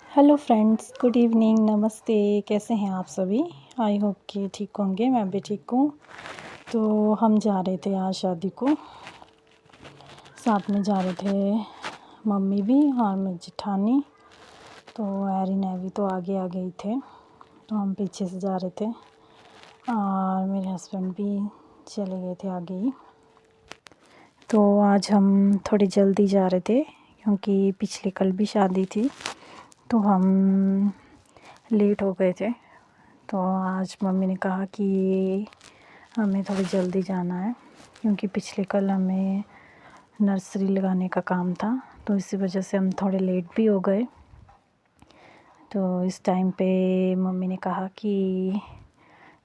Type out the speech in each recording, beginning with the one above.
Hello friends, good evening, नमस्ते। कैसे हैं आप सभी? आई होप कि ठीक होंगे। मैं भी ठीक हूँ। तो हम जा रहे थे आज शादी को, साथ में जा रहे थे मम्मी भी और मेरी जेठानी। तो एरिन एवी तो आगे आ गई थे, तो हम पीछे से जा रहे थे और मेरे हस्बैंड भी चले गए थे आगे ही। तो आज हम थोड़ी जल्दी जा रहे थे क्योंकि पिछले कल भी शादी थी, तो हम लेट हो गए थे। तो आज मम्मी ने कहा कि हमें थोड़ी जल्दी जाना है क्योंकि पिछले कल हमें नर्सरी लगाने का काम था, तो इसी वजह से हम थोड़े लेट भी हो गए। तो इस टाइम पे मम्मी ने कहा कि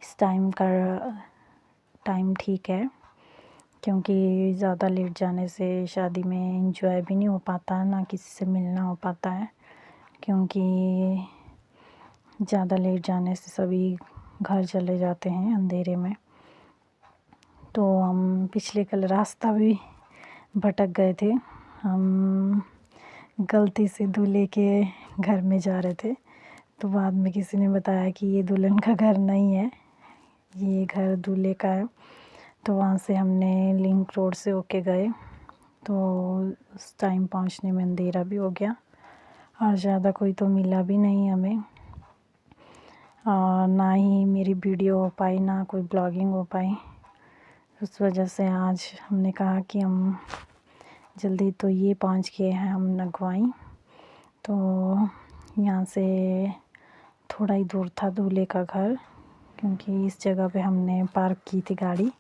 इस टाइम का टाइम ठीक है क्योंकि ज़्यादा लेट जाने से शादी में एंजॉय भी नहीं हो पाता, ना किसी से मिलना हो पाता है, क्योंकि ज़्यादा लेट जाने से सभी घर चले जाते हैं अंधेरे में। तो हम पिछले कल रास्ता भी भटक गए थे। हम गलती से दूल्हे के घर में जा रहे थे, तो बाद में किसी ने बताया कि ये दुल्हन का घर नहीं है, ये घर दूल्हे का है। तो वहाँ से हमने लिंक रोड से होके गए, तो उस टाइम पहुँचने में अंधेरा भी हो गया और ज़्यादा कोई तो मिला भी नहीं हमें, और ना ही मेरी वीडियो हो पाई, ना कोई ब्लॉगिंग हो पाई। उस वजह से आज हमने कहा कि हम जल्दी तो ये पहुंच गए हैं हम नगवाई। तो यहाँ से थोड़ा ही दूर था दूल्हे का घर, क्योंकि इस जगह पे हमने पार्क की थी गाड़ी।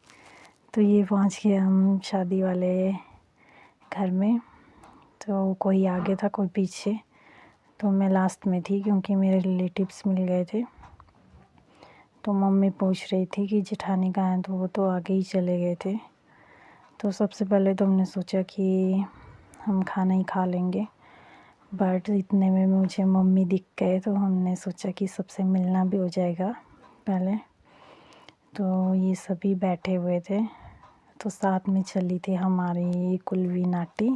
तो ये पहुंच गए हम शादी वाले घर में। तो कोई आगे था, कोई पीछे, तो मैं लास्ट में थी क्योंकि मेरे रिलेटिव्स मिल गए थे। तो मम्मी पूछ रही थी कि जेठानी कहाँ हैं, तो वो तो आगे ही चले गए थे। तो सबसे पहले तो हमने सोचा कि हम खाना ही खा लेंगे, बट इतने में मुझे मम्मी दिख गए, तो हमने सोचा कि सबसे मिलना भी हो जाएगा पहले। तो ये सभी बैठे हुए थे, तो साथ में चली थी हमारी कुलवी नाटी,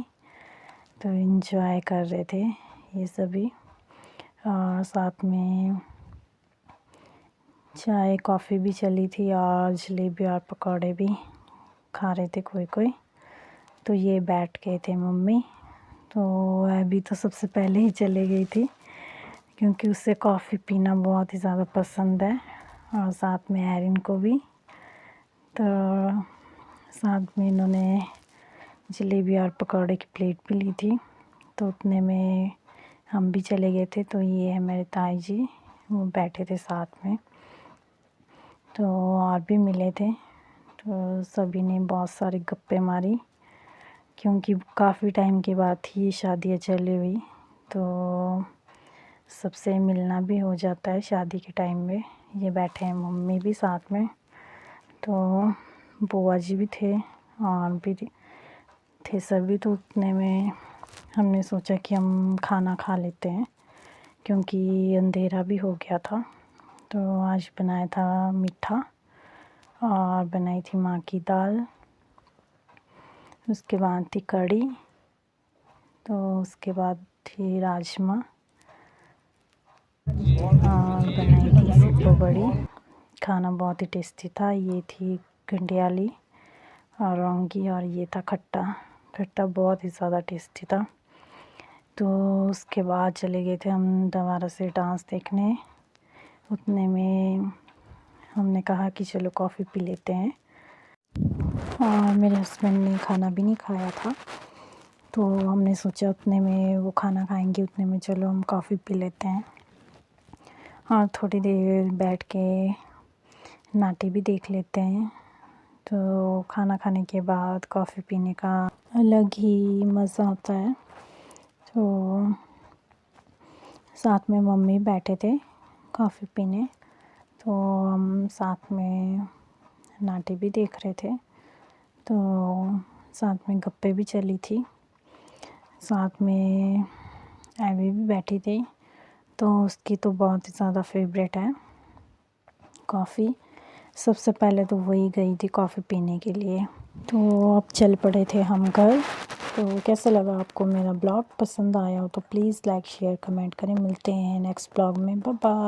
तो एंजॉय कर रहे थे ये सभी। और साथ में चाय कॉफ़ी भी चली थी और जलेबी और पकौड़े भी खा रहे थे कोई कोई। तो ये बैठ गए थे मम्मी। तो अभी तो सबसे पहले ही चले गई थी क्योंकि उसे कॉफ़ी पीना बहुत ही ज़्यादा पसंद है, और साथ में एरिन को भी। तो साथ में इन्होंने जलेबी और पकौड़े की प्लेट भी ली थी, तो उतने में हम भी चले गए थे। तो ये है मेरे ताई जी, वो बैठे थे साथ में। तो और भी मिले थे, तो सभी ने बहुत सारी गप्पे मारी क्योंकि काफ़ी टाइम के बाद ही शादियाँ चली हुई, तो सबसे मिलना भी हो जाता है शादी के टाइम में। ये बैठे हैं मम्मी भी साथ में, तो बुआ जी भी थे और भी थे सभी। तो उतने में हमने सोचा कि हम खाना खा लेते हैं क्योंकि अंधेरा भी हो गया था। तो आज बनाया था मीठा और बनाई थी माँ की दाल, उसके बाद थी कढ़ी, तो उसके बाद थी राजमा और बनाई थी सिप्पो बड़ी। खाना बहुत ही टेस्टी था। ये थी गंडियाली और रौंगी, और ये था खट्टा। खट्टा बहुत ही ज़्यादा टेस्टी था। तो उसके बाद चले गए थे हम दोबारा से डांस देखने। उतने में हमने कहा कि चलो कॉफ़ी पी लेते हैं, और मेरे हस्बैंड ने खाना भी नहीं खाया था, तो हमने सोचा उतने में वो खाना खाएंगे, उतने में चलो हम कॉफ़ी पी लेते हैं और थोड़ी देर बैठ के नाटी भी देख लेते हैं। तो खाना खाने के बाद कॉफ़ी पीने का अलग ही मज़ा होता है। तो साथ में मम्मी बैठे थे कॉफ़ी पीने, तो हम साथ में नाटी भी देख रहे थे, तो साथ में गप्पे भी चली थी। साथ में एवी भी बैठी थी, तो उसकी तो बहुत ही ज़्यादा फेवरेट है कॉफ़ी। सबसे पहले तो वही गई थी कॉफ़ी पीने के लिए। तो अब चल पड़े थे हम घर, तो कैसा लगा आपको मेरा ब्लॉग? पसंद आया हो तो प्लीज़ लाइक शेयर कमेंट करें। मिलते हैं नेक्स्ट ब्लॉग में। Bye bye.